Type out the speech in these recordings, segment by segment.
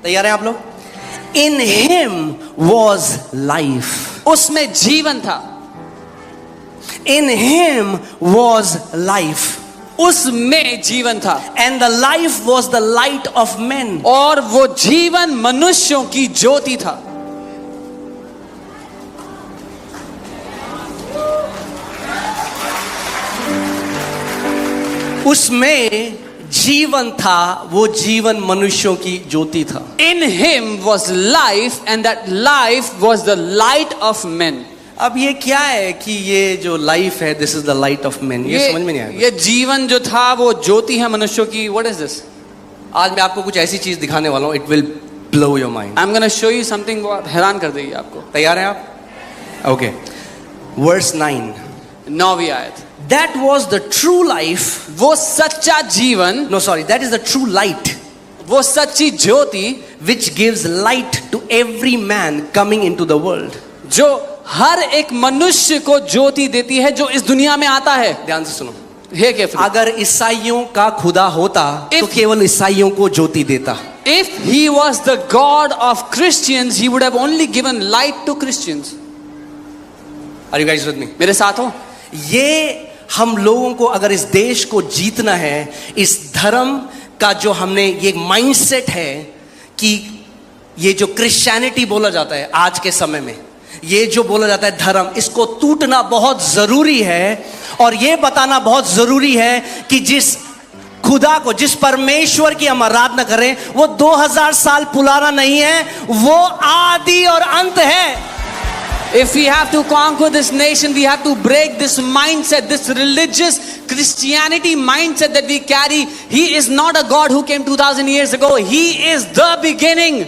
तैयार हैं आप लोग? In him was life. उसमें जीवन था. In him was life. उसमें जीवन था. And the life was the light of men. और वो जीवन मनुष्यों की ज्योति था. उसमें जीवन था, वो जीवन मनुष्यों की ज्योति था. In him was life and that life was the light of men. अब ये क्या है कि ये जो लाइफ है, this is the light of man, ये समझ में नहीं आया. ये जीवन जो था वो ज्योति है मनुष्यों की. What is this? आज मैं आपको कुछ ऐसी चीज दिखाने वाला हूँ, it will blow your mind. I am gonna show you something बहुत हैरान कर देगी आपको. तैयार हैं आप? ओके. वर्स 9. 9वीं आयत. That was the true life. वो सच्चा जीवन. No, sorry, that is the true light. वो सच्ची ज्योति which gives light to every man coming into the world. जो हर एक मनुष्य को ज्योति देती है जो इस दुनिया में आता है. ध्यान से सुनो. हे केफली. अगर ईसाइयों का खुदा होता तो केवल ईसाइयों को ज्योति देता. If he was the God of Christians, he would have only given light to Christians. Are you guys with me? मेरे साथ हो? ये हम लोगों को अगर इस देश को जीतना है, इस धर्म का जो हमने ये माइंडसेट है कि ये जो क्रिश्चियनिटी बोला जाता है आज के समय में, ये जो बोला जाता है धर्म, इसको टूटना बहुत जरूरी है. और ये बताना बहुत जरूरी है कि जिस खुदा को, जिस परमेश्वर की हम आराधना करें, वो 2000 साल पुराना नहीं है, वो आदि और अंत है. If we have to conquer this nation, we have to break this mindset, this religious Christianity mindset that we carry. He is not a God who came 2000 years ago. He is the beginning.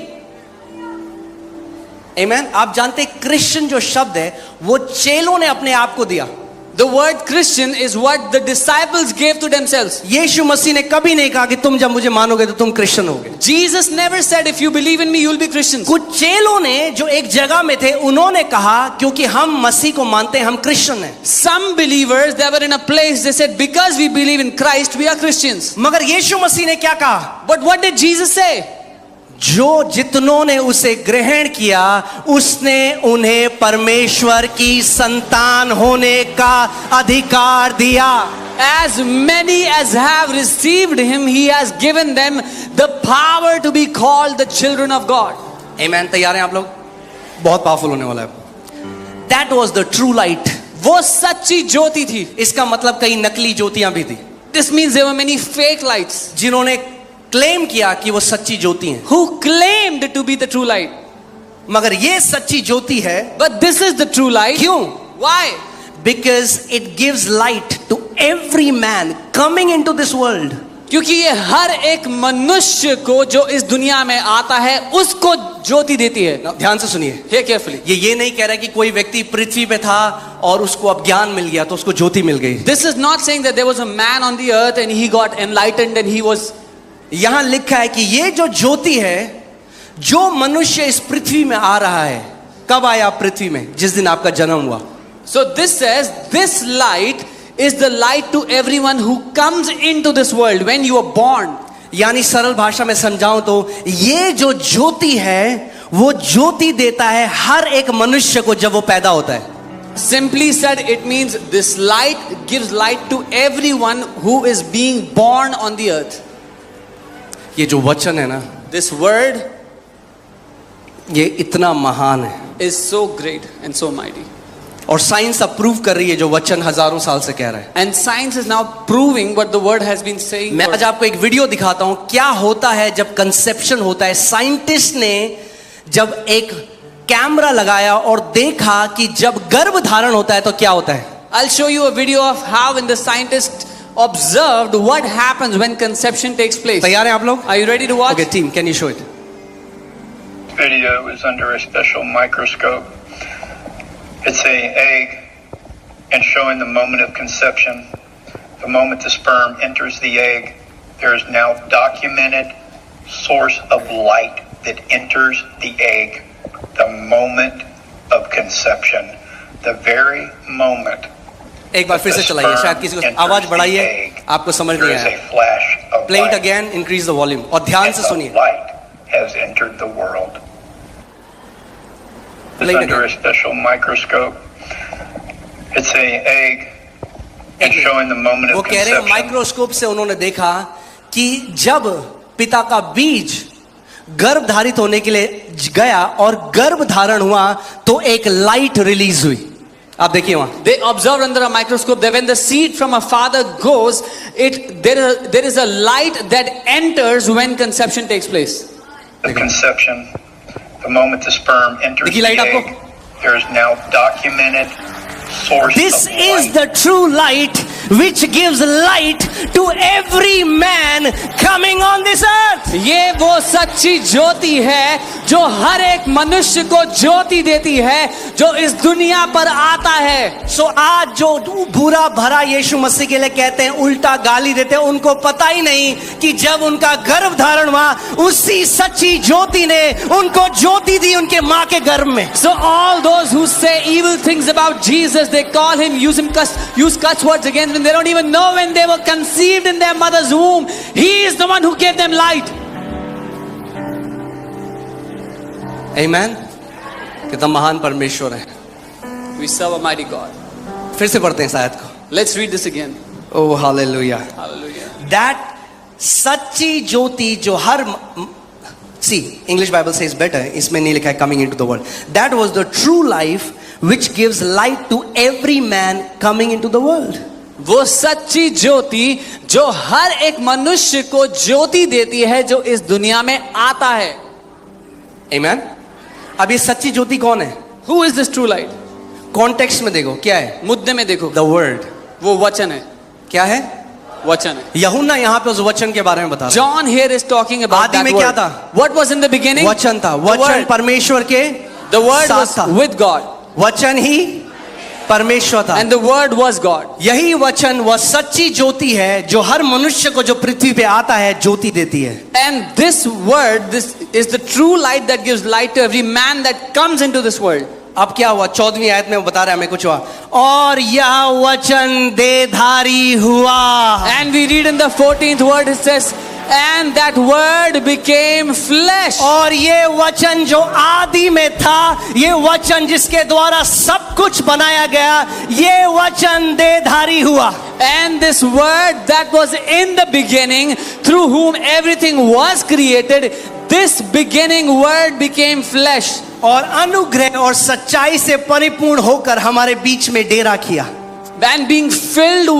Amen. आप जानते हैं Christian जो शब्द है वो चेलों ने अपने आप को दिया. The word Christian is what the disciples gave to themselves. यीशु मसीह ने कभी नहीं कहा कि तुम जब मुझे मानोगे तो तुम क्रिश्चियन होगे. Jesus never said if you believe in me you'll be Christians. कुछ चेलों ने जो एक जगह में थे उन्होंने कहा क्योंकि हम मसीह को मानते हैं हम क्रिश्चियन हैं. Some believers they were in a place they said because we believe in Christ we are Christians. मगर यीशु मसीह ने क्या कहा? But what did Jesus say? जो जितनों ने उसे ग्रहण किया उसने उन्हें परमेश्वर की संतान होने का अधिकार दिया. As many as have received him he has given them the power to be called the children of God. Amen. तैयार हैं आप लोग? बहुत पावरफुल होने वाला है. That was the true light. वो सच्ची ज्योति थी. इसका मतलब कई नकली ज्योतियां भी थी. This means there were many fake lights. जिन्होंने क्लेम किया कि वो सच्ची ज्योति हैं. Who claimed to be the true light. मगर ये सच्ची ज्योति है. But this is the true light. क्यों? Why? Because it gives light to every man coming into this world. क्योंकि ये हर एक मनुष्य को जो इस दुनिया में आता है उसको ज्योति देती है. ध्यान से सुनिए. Hear carefully. ये नहीं कह रहा कि कोई व्यक्ति पृथ्वी पे था और उसको अब ज्ञान मिल गया तो उसको ज्योति मिल गई. This is not saying that there was a man on the earth and he got enlightened and he was. यहां लिखा है कि ये जो ज्योति है, जो मनुष्य इस पृथ्वी में आ रहा है, कब आया आप पृथ्वी में? जिस दिन आपका जन्म हुआ. So this says this light is the light to everyone who comes into this world when you are born. यानी सरल भाषा में समझाऊं तो ये जो ज्योति है वो ज्योति देता है हर एक मनुष्य को जब वो पैदा होता है. Simply said it means this light gives light to everyone who is being born on the earth. ये जो वचन है ना, this word ये इतना महान है. is so great and so mighty. और साइंस अब प्रूव कर रही है जो वचन हजारों साल से कह रहा है. And science is now proving what the word has been saying. मैं आज आपको एक वीडियो दिखाता हूं क्या होता है जब कंसेप्शन होता है. साइंटिस्ट ने जब एक कैमरा लगाया और देखा कि जब गर्भ धारण होता है तो क्या होता है. I'll show you a video of how when the scientists observed what happens when conception takes place. तैयार हैं आप लोग? Are you ready to watch? Okay, team, can you show it? Video is under a special microscope. It's an egg and showing the moment of conception. The moment the sperm enters the egg, there is now documented source of light that enters the egg. The moment of conception. The very moment. एक बार फिर से चलाइए, शायद किसी को आवाज बढ़ाइए, आपको समझ नहीं आया. Play it again, increase the volume. और ध्यान से सुनिए. entered the world. It's Later. under a special microscope. It's an egg and showing the moment वो of कह रहे हैं conception. माइक्रोस्कोप से उन्होंने देखा कि जब पिता का बीज गर्भ धारित होने के लिए गया और गर्भ धारण हुआ तो एक लाइट रिलीज हुई. आप देखिए वहां They observed under a microscope that when the seed from a father goes, there is a light that enters when conception takes place. The conception, the moment the sperm enters देखिए the light आपको. egg, there is now documented source This of is light. the true light which gives light to every man coming on this earth. ये वो सच्ची ज्योति है जो हर एक मनुष्य को ज्योति देती है जो इस दुनिया पर आता है. सो आज जो बुरा भरा यीशु मसीह के लिए कहते हैं, उल्टा गाली देते हैं, उनको पता ही नहीं कि जब उनका गर्भ धारण हुआ उसी सच्ची ज्योति ने उनको ज्योति दी उनके मां के गर्भ में. So all those who say evil things about Jesus, they call him, use cuss words against him. They don't even know when they were conceived in their mother's womb. He is the one who gave them light. आमेन. कितना महान परमेश्वर है. We serve a mighty God. फिर से पढ़ते हैं शायद को. Let's read this again. Oh hallelujah. Hallelujah. That सच्ची ज्योति जो हर see English Bible says better, इसमें नहीं लिखा है coming into the world. That was the true life which gives light to every man coming into the world. वो सच्ची ज्योति जो हर एक मनुष्य को ज्योति देती है जो इस दुनिया में आता है. Amen. अब ये सच्ची ज्योति कौन है? Who is this true light? Context में देखो क्या है. मुद्दे में देखो. The word. वो वचन है. क्या है? वचन है. यूहन्ना यहाँ पे उस वचन के बारे में बता रहा है. John here is talking about आदि that में word. क्या था? What was in the beginning? वचन था. The वचन word. परमेश्वर के The word साथ was था. with God. वचन ही परमेश्वर था. And the word was God. यही वचन वह सच्ची ज्योति है जो हर मनुष्य को जो पृथ्वी पे आता है ज्योति देती है. And this word, this is the true light that gives light to every man that comes into this world. अब क्या हुआ? 14वीं आयत में वो बता रहा है हमें कुछ हुआ. और यह वचन देहधारी हुआ. And we read in the 14th word, it says, and that word became flesh. और ये वचन जो आदि में था, ये वचन जिसके द्वारा सब कुछ बनाया गया, ये वचन देहधारी हुआ. And this word that was in the beginning, through whom everything was created, this beginning word became flesh. और अनुग्रह और सच्चाई से परिपूर्ण होकर हमारे बीच में डेरा किया. And being filled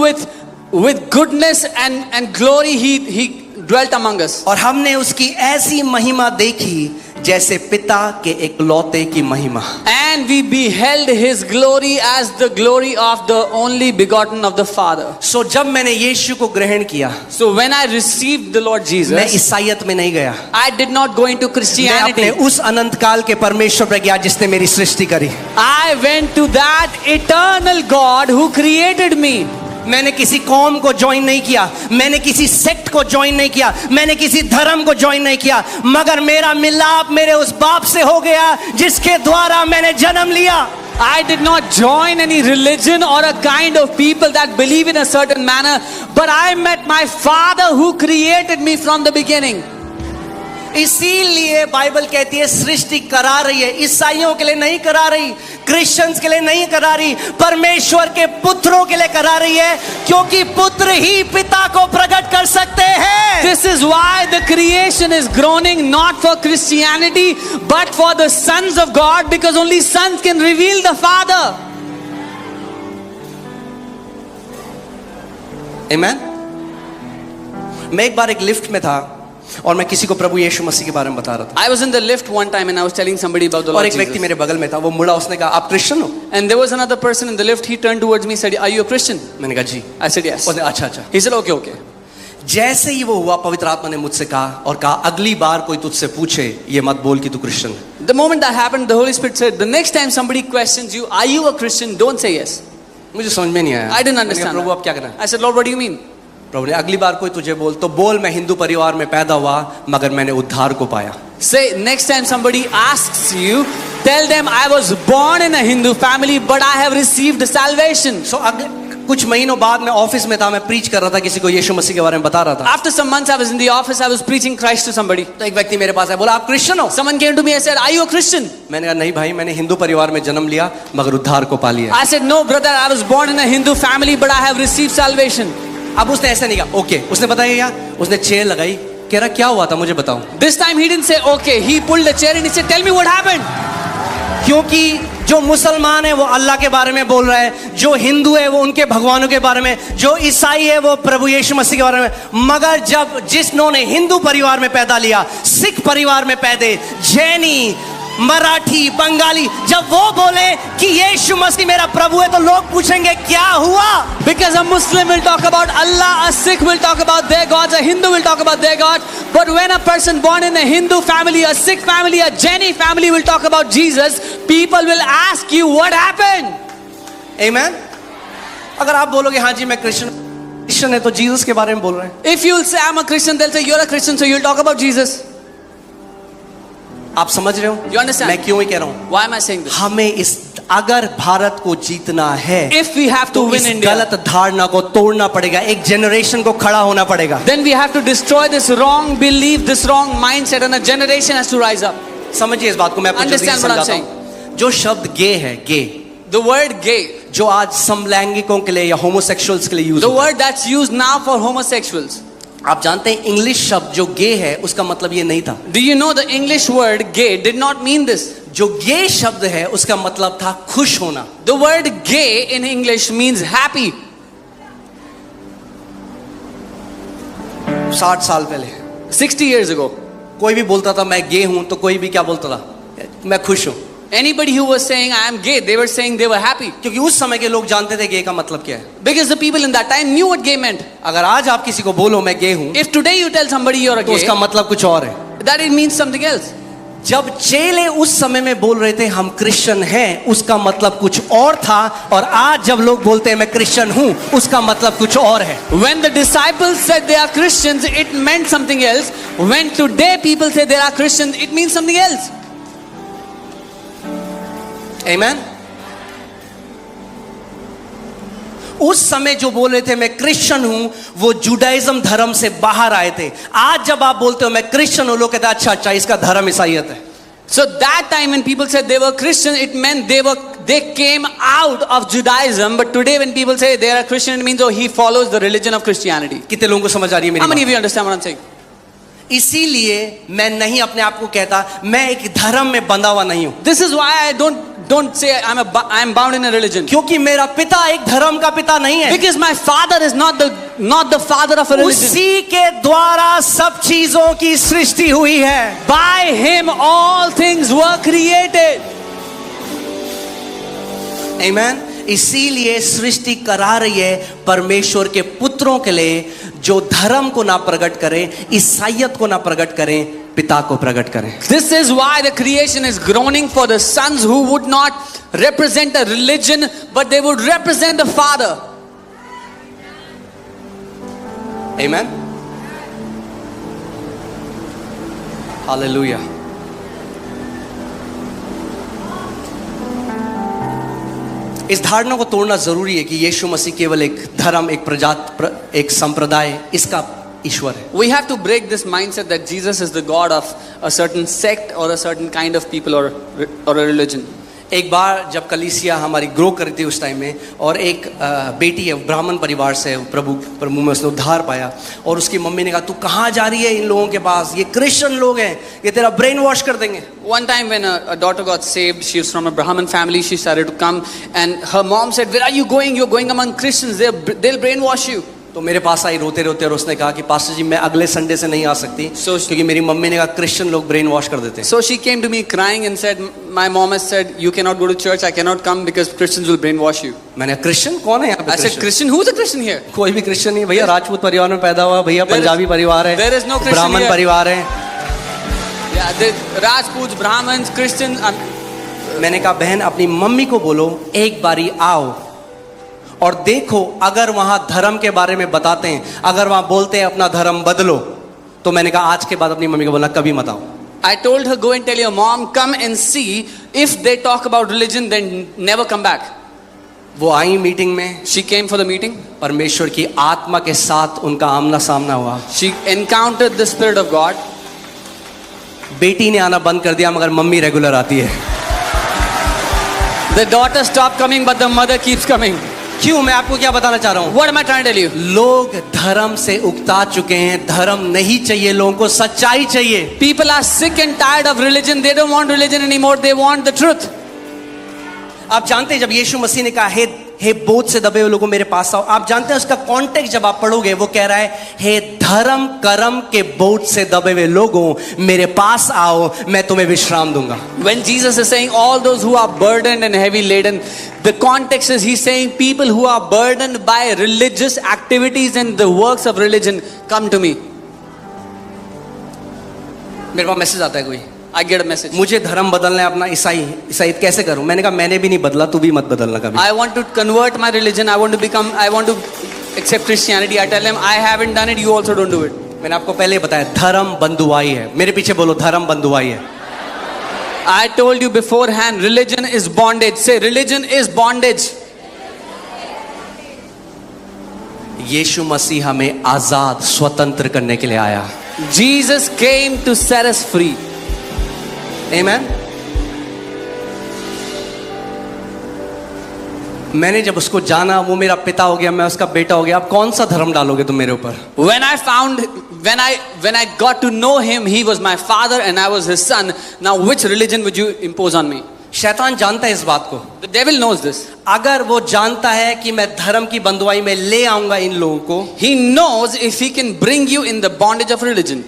with goodness and glory, he dwelt among us. और हमने उसकी ऐसी महिमा देखी जैसे पिता के एकलौते की महिमा. And we beheld his glory as the glory of the only begotten of the Father. सो जब मैंने यीशु को ग्रहण किया, So when I received the Lord मैं Jesus, ईसाईयत में नहीं गया. I did not go into मैं अपने Christianity. उस अनंत काल के परमेश्वर पर गया जिसने मेरी सृष्टि करी. I went to that eternal God who created me. मैंने किसी कौम को ज्वाइन नहीं किया, मैंने किसी सेक्ट को ज्वाइन नहीं किया, मैंने किसी धर्म को ज्वाइन नहीं किया, मगर मेरा मिलाप मेरे उस बाप से हो गया जिसके द्वारा मैंने जन्म लिया. I did not join any religion or a kind of people that believe in a certain manner, but I met my Father who created me from the beginning. इसीलिए बाइबल कहती है सृष्टि करा रही है. ईसाइयों के लिए नहीं करा रही, क्रिश्चियंस के लिए नहीं करा रही, परमेश्वर के पुत्रों के लिए करा रही है, क्योंकि पुत्र ही पिता को प्रकट कर सकते हैं. This is why the creation is groaning not for Christianity but for the sons of God, because only sons can reveal the Father. Amen. मैं एक बार एक लिफ्ट में था और मैं किसी को प्रभु यीशु मसीह के बारे में बता रहा था. I was in the lift one time and I was telling somebody about the और Lord एक व्यक्ति Jesus. मेरे बगल में था, वो मुड़ा, उसने कहा आप क्रिश्चियन हो? And there was another person in the lift. He turned towards me and said, "Are you a Christian?" मैंने कहा जी. I said, "Yes." उसने अच्छा अच्छा. He said, "Okay, okay." जैसे ही वो हुआ, पवित्र आत्मा ने मुझसे कहा और कहा अगली बार कोई तुझसे पूछे ये मत बोल कि तू क्रिश्चियन है. The moment that happened, the Holy Spirit said, "The next time somebody questions you, are you a Christian? Don't say yes." मुझे समझ में नहीं आया. I didn't मैंने कहा, understand. Prabhu that. अब क्या करना है? I said, "Lord, what do you mean?" प्रभु ने अगली बार कोई तुझे बोल तो बोल मैं हिंदू परिवार में पैदा हुआ मगर मैंने उद्धार को पाया. Say, next time somebody asks you, tell them I was born in a Hindu family, but I have received salvation. सो कुछ महीनों बाद मैं ऑफिस में था, मैं प्रीच कर रहा था, किसी को यीशु मसीह के बारे में बता रहा था. After some months, I was in the office, I was preaching Christ to somebody. तो एक व्यक्ति मेरे पास आया, बोला आप क्रिश्चियन हो? Someone came to me and said, "Are you a Christian?" मैंने कहा नहीं भाई, मैंने हिंदू परिवार में जन्म लिया मगर उद्धार को पा लिया. I said, "No, brother, I was born in a Hindu family, but I have received salvation." अब उसने ऐसे नहीं कहा, ओके. उसने बताया क्या? उसने चेयर लगाई, कह रहा क्या हुआ था मुझे बताओ. This time he didn't say okay. He pulled a chair and he said, "Tell me what happened." क्योंकि जो मुसलमान है वो अल्लाह के बारे में बोल रहा है, जो हिंदू है वो उनके भगवानों के बारे में, जो ईसाई है वो प्रभु यीशु मसीह के बारे में. मगर जब जिसने हिंदू परिवार में पैदा लिया, सिख परिवार में पैदे, जैनी, मराठी, बंगाली, जब वो बोले कि यीशु मसीह मेरा प्रभु है तो लोग पूछेंगे क्या हुआ. Because a Muslim will talk about Allah, a Sikh will talk about their gods, a Hindu will talk about their God. But when a person born in a Hindu family, a Sikh family, a Jaini family will talk about Jesus, people will ask you what happened. Amen. अगर आप बोलोगे हाँ जी मैं Christian है तो Jesus के बारे में बोल रहे हैं. If you'll say I'm a Christian, they'll say you're a Christian, so you'll talk about Jesus. आप समझ रहे हो? You understand? मैं क्यों ही कह रहा हूँ? Why am I saying this? हमें इस अगर भारत को जीतना है, If we have to तो win इस India, गलत धारणा को तोड़ना पड़ेगा, एक जनरेशन को खड़ा होना पड़ेगा. then we have to destroy this wrong belief, this wrong mindset, and a generation has to rise up. समझिए इस बात को, मैं आपको जल्दी से Understand what I'm समझाता हूँ. जो शब्द गे है, गे The word gay, जो आज समलैंगिकों के लिए या होमोसेक्सुअल्स के लिए यूज the होता है. word that's used now for homosexuals. आप जानते हैं इंग्लिश शब्द जो गे है उसका मतलब ये नहीं था. Do you know the English word gay did not mean this? जो गे शब्द है उसका मतलब था खुश होना. The word gay in English means happy. 60 साल पहले 60 years ago, कोई भी बोलता था मैं गे हूं तो कोई भी क्या बोलता था? मैं खुश हूं. anybody who was saying I am gay, they were saying they were happy. क्योंकि उस समय के लोग जानते थे गे का मतलब क्या है. Because the people in that time knew what gay meant. अगर आज आप किसी को बोलो मैं गे हूं If today you tell somebody you're a तो gay, उसका मतलब कुछ और है. that it means something else. जब चेले उस समय में बोल रहे थे हम क्रिश्चियन हैं, उसका मतलब कुछ और था, और आज जब लोग बोलते हैं मैं क्रिश्चियन हूं, उसका मतलब कुछ और है. When the disciples said they are Christians, it meant something else. When today people say they are Christians, it means something else. Amen. उस समय जो बोल रहे थे मैं क्रिश्चियन हूं, वो जुडाइज्म धर्म से बाहर आए थे. आज जब आप बोलते हो मैं क्रिश्चियन हूं, लोग कहते हैं अच्छा अच्छा इसका धर्म ईसाईयत है. So that time when people said they were Christian, it meant they came out of Judaism. But today when people say they are a Christian, it means oh he follows the religion of Christianity. कितने लोगों को समझ आ रही है मेरी How many बात? of you understand what I'm saying? इसीलिए मैं नहीं अपने आप को कहता मैं एक धर्म में बंधा हुआ नहीं हूं. This is why I don't say I'm bound in a religion. क्योंकि मेरा पिता एक धर्म का पिता नहीं है. Because my father is not the father of a religion. उसी के द्वारा सब चीजों की सृष्टि हुई है. By him all things were created. Amen. इसीलिए सृष्टि करा रही है परमेश्वर के पुत्रों के लिए, जो धर्म को ना प्रकट करें, ईसाईयत को ना प्रकट करें, पिता को प्रकट करें. This is why the creation is groaning for the sons who would not represent a religion, but they would represent the Father. Amen. Hallelujah. इस धारणा को तोड़ना जरूरी है कि यीशु मसीह केवल एक धर्म, एक संप्रदाय, इसका ईश्वर है. We have to break this mindset that Jesus is the God of a certain sect or a certain kind of people or a religion. एक बार जब कलीसिया हमारी ग्रो कर रही थी उस टाइम में, और एक बेटी है ब्राह्मण परिवार से, प्रभु में उसने उद्धार पाया, और उसकी मम्मी ने कहा तू कहाँ जा रही है इन लोगों के पास, ये क्रिश्चियन लोग हैं, ये तेरा ब्रेन वॉश कर देंगे. One time when a daughter got saved, she was from a Brahmin family, she started to come and her mom said, where are you going? You're going among Christians, they'll brainwash you. तो मेरे पास आई रोते रोते, और उसने कहा कि pastor जी मैं अगले संडे से नहीं आ सकती, क्योंकि मेरी मम्मी ने कहा क्रिश्चियन लोग ब्रेन वॉश कर देते हैं. So she came to me crying and said, my mom has said you cannot go to church, I cannot come because Christians will brainwash you. मैंने क्रिश्चियन कौन है यहाँ पे? I said, Christian? Who's a Christian here? कोई भी Christian नहीं भैया, राजपूत परिवार में पैदा हुआ भैया, पंजाबी परिवार है, there is no Christian ब्राह्मण here. परिवार है. Yeah, the Rajputs, Brahmins, Christians. मैंने कहा बहन अपनी मम्मी को बोलो एक बारी आओ और देखो, अगर वहां धर्म के बारे में बताते हैं, अगर वहां बोलते हैं अपना धर्म बदलो, तो मैंने कहा आज के बाद अपनी मम्मी को बोलना कभी मत आओ. I told her, go and tell your mom, come and see. If they talk about religion, then never come back. वो आई मीटिंग में, She came for the meeting. परमेश्वर की आत्मा के साथ उनका आमना सामना हुआ। She encountered the Spirit of God. बेटी ने आना बंद कर दिया, मगर मम्मी रेगुलर आती है। The daughter stopped coming, but the mother keeps coming. क्यों? मैं आपको क्या बताना चाह रहा हूं? What am I trying to tell you? लोग धर्म से उकता चुके हैं। धर्म नहीं चाहिए लोगों को, सच्चाई चाहिए। People are sick and tired of religion. They don't want religion anymore. They want the truth. आप जानते हैं जब यीशु मसीह ने कहा हे बोझ से दबे हुए लोगों मेरे पास आओ, आप जानते हैं उसका कॉन्टेक्स्ट जब आप पढ़ोगे, वो कह रहा है हे धर्म कर्म के बोझ से दबे हुए लोगों मेरे पास आओ, मैं तुम्हें विश्राम दूंगा। When Jesus is saying all those who are burdened and heavy laden, the context is he's saying people who are burdened by religious activities and the works of religion, come to me. मेरे पास message आता है कोई, I get a message. मुझे धर्म बदलना है अपना, ईसाई कैसे करूं? मैंने कहा मैंने भी नहीं बदला, तू भी मत बदलना कभी। I want to convert my religion. I want to accept Christianity. I tell them I haven't done it. You also don't do it. मैंने आपको पहले ही बताया धर्म बंधुआई है। मेरे पीछे बोलो धर्म बंधुआई है। I told you beforehand, religion is bondage. Say, religion is bondage. यीशु मसीह हमें आजाद स्वतंत्र करने के लिए आया। Jesus came to set us free. Amen? मैंने जब उसको जाना, वो मेरा पिता हो गया, मैं उसका बेटा हो गया। अब कौन सा धर्म डालोगे तुम मेरे ऊपर? When I got to know him, he was my father and I was his son. Now, which religion would you impose on me? शैतान जानता है इस बात को। The devil knows this. अगर वो जानता है कि मैं धर्म की बंधुआई में ले आऊंगा इन लोगों को, He knows if he can bring you in the bondage of religion,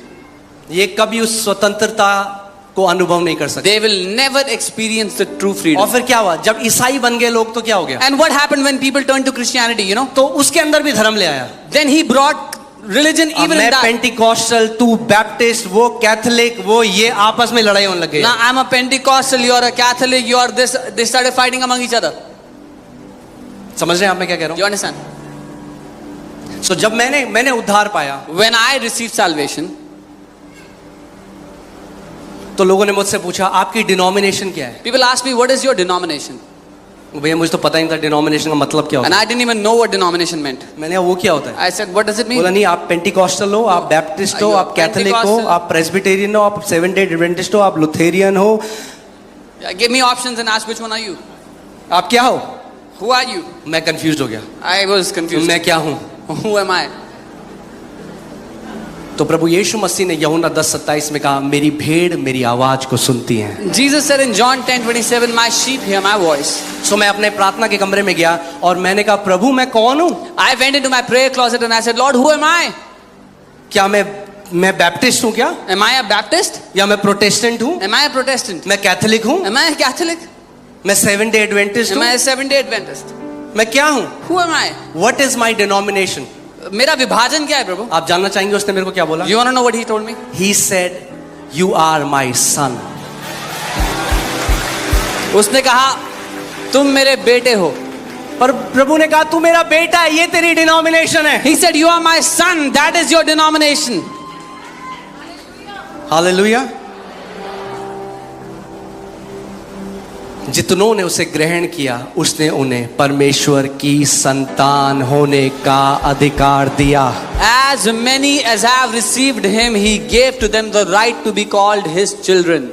ये कभी उस स्वतंत्रता को अनुभव नहीं कर सकते। they will never experience the true और freedom. फिर क्या हुआ? जब ईसाई बन गए लोग तो क्या हो गया? And what happened when people turned to Christianity, you know? तो उसके अंदर भी धर्म ले आया। Then he brought religion अब even मैं in that. पेंटिकॉस्टल, तू बैप्टिस्ट, वो कैथोलिक, वो ये आपस में लड़ाई होने लगे। Now I'm a Pentecostal, you're a Catholic, you're this. They started fighting among each other. समझ रहे हैं आप मैं क्या कह रहा You understand? हूँ? So जब मैंने उद्धार पाया, When I received salvation, तो लोगों ने मुझसे पूछा आपकी डिनोमिनेशन क्या है? people asked me, what is your denomination? भैया मुझे तो पता ही नहीं था डिनोमिनेशन का मतलब क्या होता And I didn't even know what denomination meant. है। मैंने कहा वो क्या होता है? I said, what does it mean? बोला नहीं, आप पेंटिकॉस्टल हो, आप बैप्टिस्ट हो, Are you आप कैथोलिक हो, Pentecostal? आप प्रेस्बिटेरियन हो, आप सेवन डे एडवेंटिस्ट हो, आप लुथेरियन हो, Give me options and ask which one are you? आप क्या हो? Who are you? मैं कंफ्यूज हो गया, I was confused. मैं क्या हूँ? Who am I? तो प्रभु यीशु मसीह ने यूहन्ना 10:27 में कहा मेरी भेड़ मेरी आवाज को सुनती है। Jesus said in John 10:27, my sheep hear my voice. सो मैं अपने प्रार्थना के कमरे में गया और मैंने कहा प्रभु मैं कौन हूँ? I went into my prayer closet and I said, Lord, who am I? क्या मैं बैप्टिस्ट हूँ क्या? Am I a Baptist? या मैं प्रोटेस्टेंट हूँ? Am I a Protestant? मैं कैथोलिक हूँ? Am I a Catholic? मैं सेवन डे एडवेंटिस्ट Am हूँ? I a Seventh-day Adventist? मैं क्या हूँ? Who am I? What is my denomination? मेरा विभाजन क्या है प्रभु? आप जानना चाहेंगे उसने मेरे को क्या बोला? You want to know what he told me? He said, "You are my son." उसने कहा तुम मेरे बेटे हो। पर प्रभु ने कहा तू मेरा बेटा है, ये तेरी डिनोमिनेशन है। He said, you are my son, that is your denomination. Hallelujah. जितनों ने उसे ग्रहण किया उसने उन्हें परमेश्वर की संतान होने का अधिकार दिया। As many as have received him, he gave to them the right to be called his children.